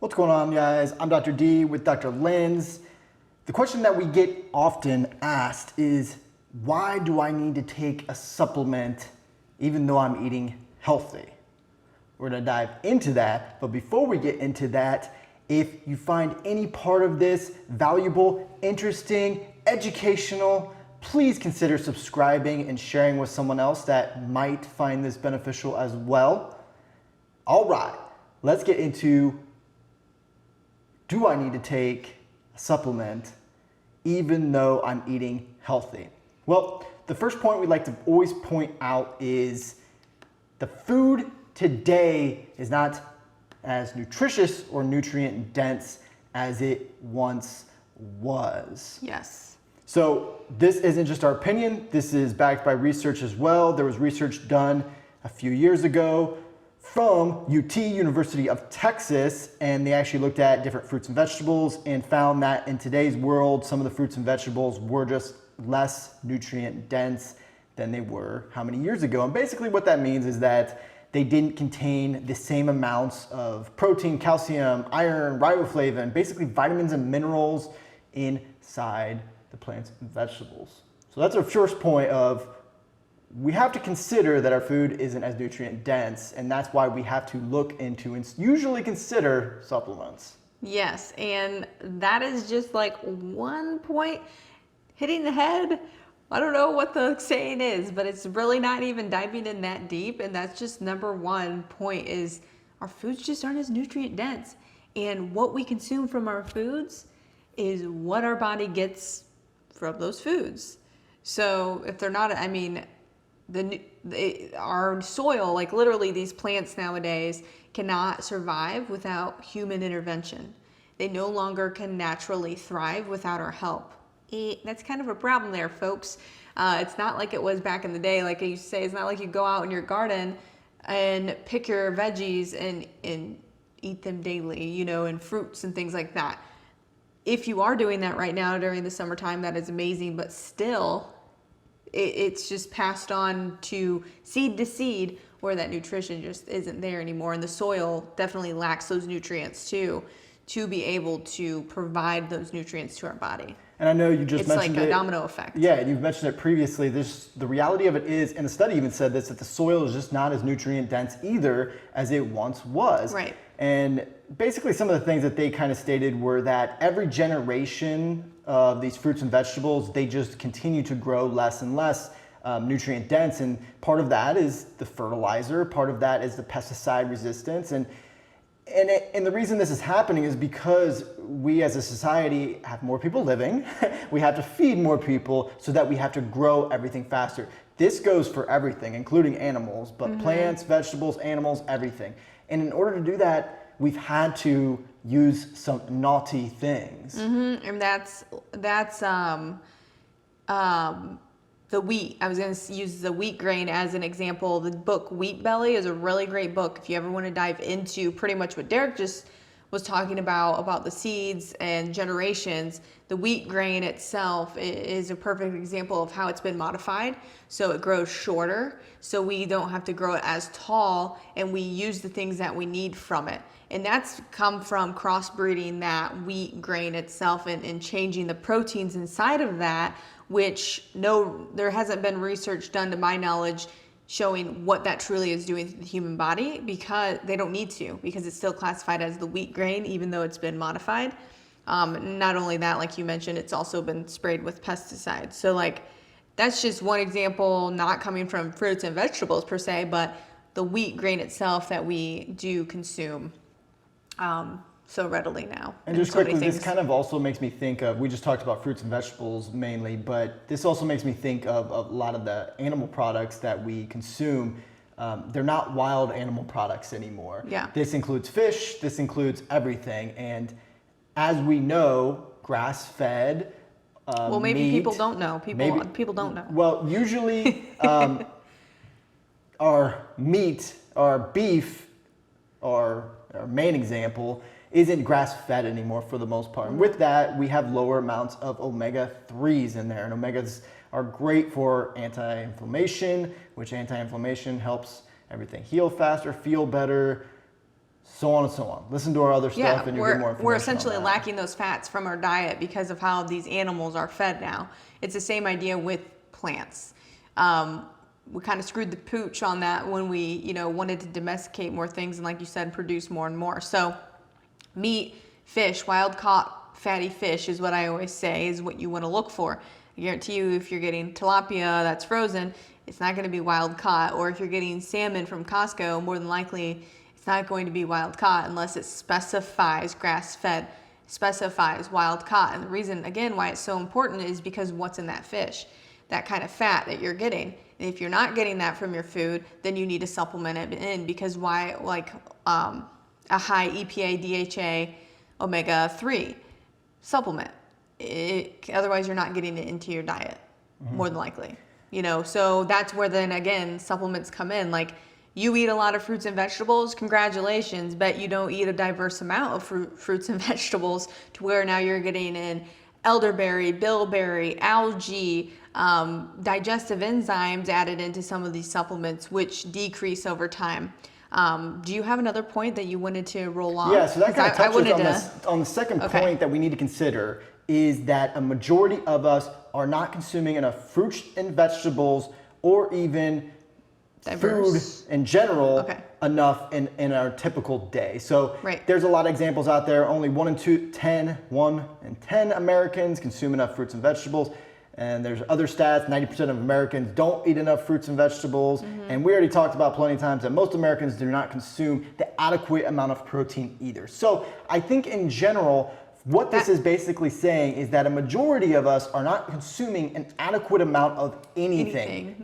What's going on, guys? I'm Dr. D with Dr. Lenz. The question that we get often asked is, why do I need to take a supplement even though I'm eating healthy? We're gonna dive into that, but before we get into that, if you find any part of this valuable, interesting, educational, please consider subscribing and sharing with someone else that might find this beneficial as well. All right, let's get into, do I need to take a supplement even though I'm eating healthy? Well, the first point we like to always point out is the food today is not as nutritious or nutrient dense as it once was. Yes. So this isn't just our opinion, this is backed by research as well. There was research done a few years ago from UT, University of Texas, and they actually looked at different fruits and vegetables and found that in today's world, some of the fruits and vegetables were just less nutrient dense than they were how many years ago. And basically what that means is that they didn't contain the same amounts of protein, calcium, iron, riboflavin, basically vitamins and minerals inside the plants and vegetables. So that's our first point of, we have to consider that our food isn't as nutrient dense, and that's why we have to look into and usually consider supplements. Yes, and that is just like one point hitting the head. I don't know what the saying is, but it's really not even diving in that deep, and that's just number one point is our foods just aren't as nutrient dense, and what we consume from our foods is what our body gets from those foods. So if they're not, our soil, like literally these plants nowadays, cannot survive without human intervention. They no longer can naturally thrive without our help. That's kind of a problem there, folks. It's not like it was back in the day. Like I used to say, it's not like you go out in your garden and pick your veggies and eat them daily, and fruits and things like that. If you are doing that right now during the summertime, that is amazing, but still, it's just passed on to seed, where that nutrition just isn't there anymore. And the soil definitely lacks those nutrients too, to be able to provide those nutrients to our body. And I know you just mentioned it. It's like a domino effect. Yeah, and you've mentioned it previously. The reality of it is, and the study even said this, that the soil is just not as nutrient dense either as it once was. Right. And basically some of the things that they kind of stated were that every generation of these fruits and vegetables, they just continue to grow less and less nutrient dense. And part of that is the fertilizer, part of that is the pesticide resistance. And the reason this is happening is because we as a society have more people living. We have to feed more people so that we have to grow everything faster. This goes for everything, including animals, but plants, vegetables, animals, everything. And in order to do that, we've had to use some naughty things. And that's the wheat. I was going to use the wheat grain as an example. The book Wheat Belly is a really great book if you ever want to dive into pretty much what Derek just was talking about the seeds and generations. The wheat grain itself is a perfect example of how it's been modified. So it grows shorter, so we don't have to grow it as tall, and we use the things that we need from it. And that's come from crossbreeding that wheat grain itself and changing the proteins inside of that, which there hasn't been research done to my knowledge showing what that truly is doing to the human body, because they don't need to, because it's still classified as the wheat grain, even though it's been modified. Not only that, like you mentioned, it's also been sprayed with pesticides. So that's just one example, not coming from fruits and vegetables per se, but the wheat grain itself that we do consume so readily now. And just quickly, this kind of also makes me think of, we just talked about fruits and vegetables mainly, but this also makes me think of a lot of the animal products that we consume. They're not wild animal products anymore. Yeah. This includes fish, this includes everything. And as we know, grass-fed well, maybe meat, people don't know. People don't know. Well, usually our meat, our beef, our main example, isn't grass-fed anymore for the most part. And with that, we have lower amounts of omega-3s in there. And omegas are great for anti-inflammation, which anti-inflammation helps everything heal faster, feel better, so on and so on. Listen to our other stuff and you'll get more information. We're on essentially that. lacking those fats from our diet because of how these animals are fed now. It's the same idea with plants. We kind of screwed the pooch on that when we, wanted to domesticate more things and, like you said, produce more and more. So meat, fish, wild caught fatty fish is what I always say is what you want to look for. I guarantee you if you're getting tilapia that's frozen, it's not going to be wild caught. Or if you're getting salmon from Costco, more than likely it's not going to be wild caught unless it specifies grass fed, specifies wild caught. And the reason, again, why it's so important is because what's in that fish, that kind of fat that you're getting. And if you're not getting that from your food, then you need to supplement it in because why, like a high EPA, DHA, omega-3 supplement. Otherwise, you're not getting it into your diet, more than likely. So that's where then again supplements come in. Like you eat a lot of fruits and vegetables, congratulations, but you don't eat a diverse amount of fruits and vegetables to where now you're getting in elderberry, bilberry, algae, digestive enzymes added into some of these supplements, which decrease over time. Do you have another point that you wanted to roll on? Yeah, so that kind of touches on the second point that we need to consider is that a majority of us are not consuming enough fruits and vegetables or even food in general enough in our typical day. So there's a lot of examples out there. Only 1 in 10 Americans consume enough fruits and vegetables. And there's other stats, 90% of Americans don't eat enough fruits and vegetables. And we already talked about plenty of times that most Americans do not consume the adequate amount of protein either. So I think in general, what this is basically saying is that a majority of us are not consuming an adequate amount of anything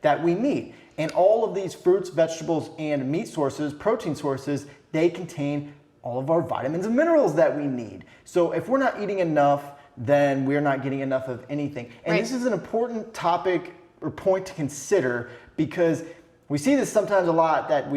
that we need. And all of these fruits, vegetables, and meat sources, protein sources, they contain all of our vitamins and minerals that we need. So if we're not eating enough, then we're not getting enough of anything. And this is an important topic or point to consider because we see this sometimes a lot that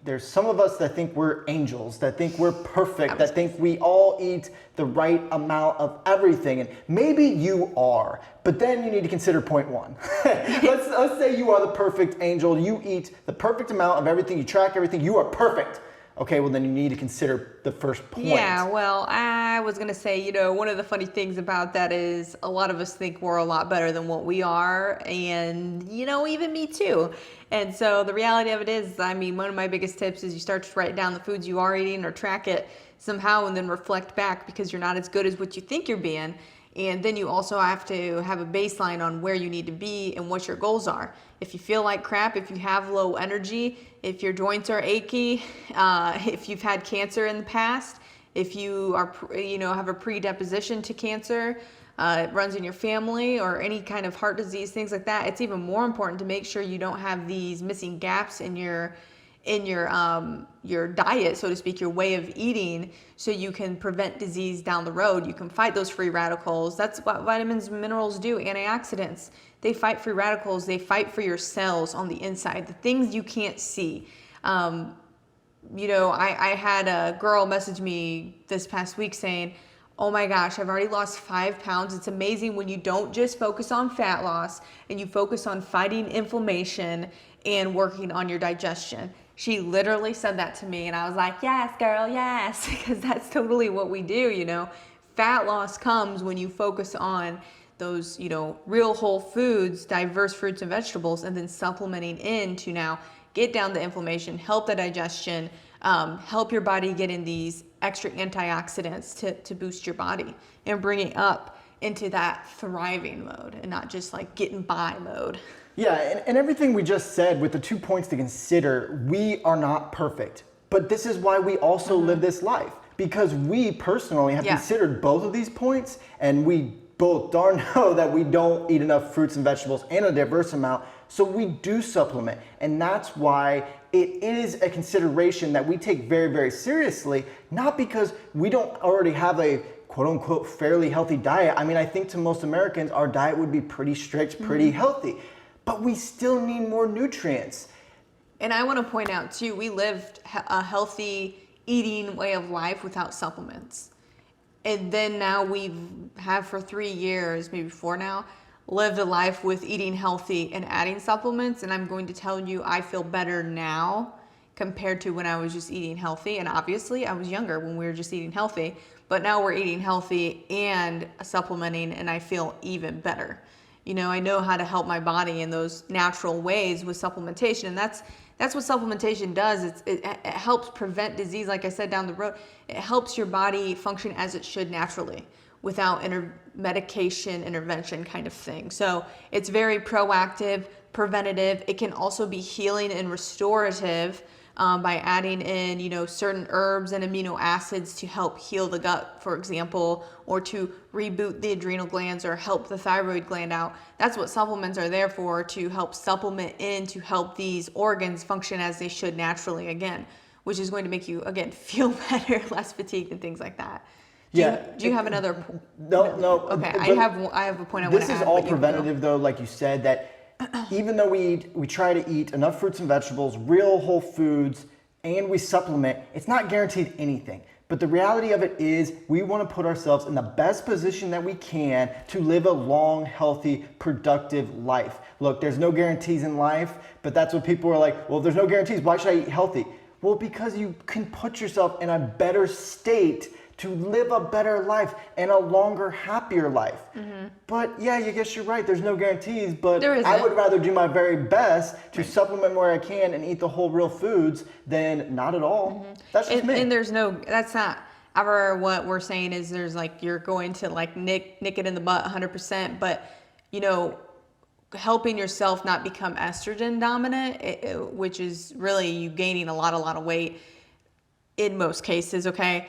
there's some of us that think we're angels, that think we're perfect, that think we all eat the right amount of everything. And maybe you are, but then you need to consider point one. let's say you are the perfect angel. You eat the perfect amount of everything. You track everything. You are perfect. Okay, well then you need to consider the first point. Yeah, well, I was gonna say, one of the funny things about that is a lot of us think we're a lot better than what we are, and even me too. And so the reality of it is, one of my biggest tips is you start to write down the foods you are eating or track it somehow and then reflect back because you're not as good as what you think you're being. And then you also have to have a baseline on where you need to be and what your goals are. If you feel like crap, if you have low energy, if your joints are achy, if you've had cancer in the past, if you are, have a predisposition to cancer, it runs in your family or any kind of heart disease, things like that, it's even more important to make sure you don't have these missing gaps in your diet, so to speak, your way of eating, so you can prevent disease down the road. You can fight those free radicals. That's what vitamins and minerals do. Antioxidants, they fight free radicals. They fight for your cells on the inside, the things you can't see. I had a girl message me this past week saying, oh my gosh, I've already lost 5 pounds. It's amazing when you don't just focus on fat loss and you focus on fighting inflammation and working on your digestion. She literally said that to me and I was like, yes, girl, yes, because that's totally what we do, Fat loss comes when you focus on those, real whole foods, diverse fruits and vegetables, and then supplementing in to now get down the inflammation, help the digestion, help your body get in these extra antioxidants to boost your body and bring it up into that thriving mode and not just like getting by mode. Yeah, and everything we just said with the 2 points to consider, we are not perfect. But this is why we also live this life. Because we personally have considered both of these points, and we both darn know that we don't eat enough fruits and vegetables and a diverse amount, so we do supplement. And that's why it is a consideration that we take very, very seriously, not because we don't already have a quote unquote fairly healthy diet. I think to most Americans, our diet would be pretty strict, pretty healthy. But we still need more nutrients. And I want to point out too, we lived a healthy eating way of life without supplements. And then now have for 3 years, maybe 4 now, lived a life with eating healthy and adding supplements. And I'm going to tell you, I feel better now compared to when I was just eating healthy. And obviously I was younger when we were just eating healthy, but now we're eating healthy and supplementing, and I feel even better. You know, I know how to help my body in those natural ways with supplementation, and that's what supplementation does. It helps prevent disease, like I said, down the road. It helps your body function as it should naturally without medication intervention kind of thing. So it's very proactive, preventative. It can also be healing and restorative by adding in, you know, certain herbs and amino acids to help heal the gut, for example, or to reboot the adrenal glands or help the thyroid gland out. That's what supplements are there for, to help supplement in, to help these organs function as they should naturally again, which is going to make you, again, feel better, less fatigued and things like that. Do you have another? No. Okay, I have a point I want to add. This is all preventative, though, like you said, that even though we try to eat enough fruits and vegetables, real whole foods, and we supplement, it's not guaranteed anything. But the reality of it is we want to put ourselves in the best position that we can to live a long, healthy, productive life. Look, there's no guarantees in life, but that's what people are like, well, if there's no guarantees, why should I eat healthy? Well, because you can put yourself in a better state to live a better life and a longer, happier life. Mm-hmm. But yeah, I guess you're right. There's no guarantees, but I would rather do my very best to supplement where I can and eat the whole real foods than not at all. Mm-hmm. That's just me. And that's not ever what we're saying is there's like, you're going to like nick it in the butt 100%, but you know, helping yourself not become estrogen dominant, which is really you gaining a lot of weight in most cases, okay?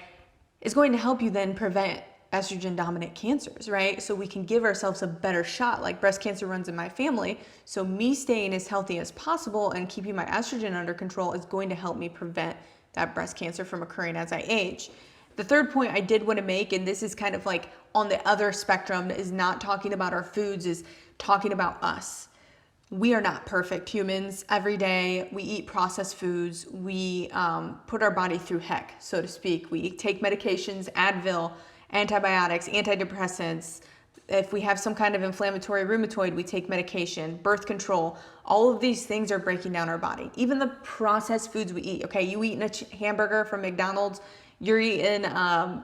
Is going to help you then prevent estrogen dominant cancers, right? So we can give ourselves a better shot. Like breast cancer runs in my family. So me staying as healthy as possible and keeping my estrogen under control is going to help me prevent that breast cancer from occurring as I age. The third point I did want to make, and this is kind of like on the other spectrum, is not talking about our foods, is talking about us. We are not perfect humans. Every day we eat processed foods. We put our body through heck, so to speak. We take medications, Advil, antibiotics, antidepressants. If we have some kind of inflammatory rheumatoid, we take medication, birth control. All of these things are breaking down our body. Even the processed foods we eat. Okay, you eating a hamburger from McDonald's, you're eating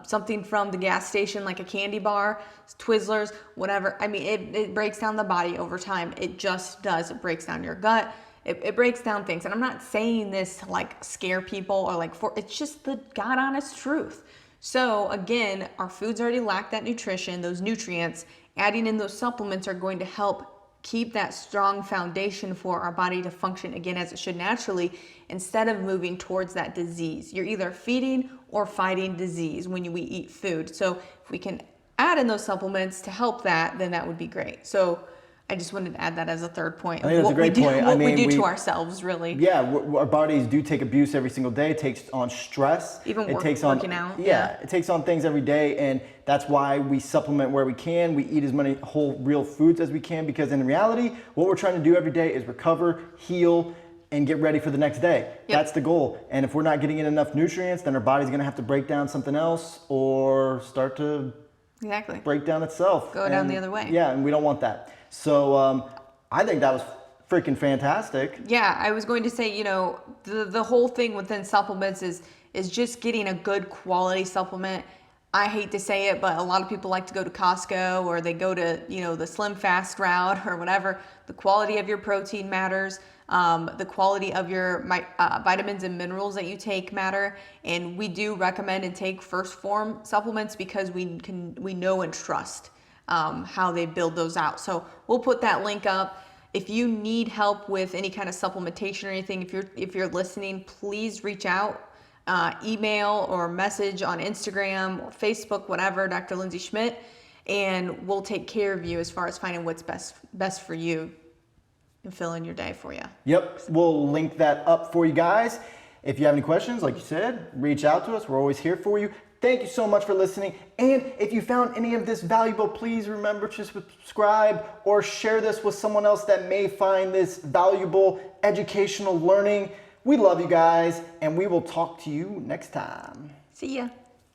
something from the gas station like a candy bar, Twizzlers, whatever. I mean, it breaks down the body over time. It just does. It breaks down your gut. It breaks down things. And I'm not saying this to like scare people or like it's just the God honest truth. So again, our foods already lack that nutrition, those nutrients. Adding in those supplements are going to help keep that strong foundation for our body to function again as it should naturally, instead of moving towards that disease. You're either feeding or fighting disease when we eat food. So if we can add in those supplements to help that, then that would be great. So I just wanted to add that as a third point. I think that's a great point. What we do to ourselves, really. Yeah, our bodies do take abuse every single day. It takes on stress. Even working out. Yeah, it takes on things every day, and that's why we supplement where we can. We eat as many whole, real foods as we can, because in reality, what we're trying to do every day is recover, heal, and get ready for the next day. Yep. That's the goal. And if we're not getting in enough nutrients, then our body's going to have to break down something else or start to break down itself. Go down the other way. Yeah, and we don't want that. So I think that was freaking fantastic. Yeah, I was going to say, you know, the whole thing within supplements is just getting a good quality supplement. I hate to say it, but a lot of people like to go to Costco, or they go to, you know, the Slim Fast route or whatever. The quality of your protein matters. The quality of your vitamins and minerals that you take matter. And we do recommend and take first form supplements because we know and trust how they build those out. So we'll put that link up. If you need help with any kind of supplementation or anything, if you're listening, please reach out, email or message on Instagram or Facebook, whatever, Dr. Lindsay Schmidt, and we'll take care of you as far as finding what's best for you and fill in your day for you. Yep, we'll link that up for you guys. If you have any questions, like you said, reach out to us. We're always here for you. Thank you so much for listening. And if you found any of this valuable, please remember to subscribe or share this with someone else that may find this valuable educational learning. We love you guys, and we will talk to you next time. See ya.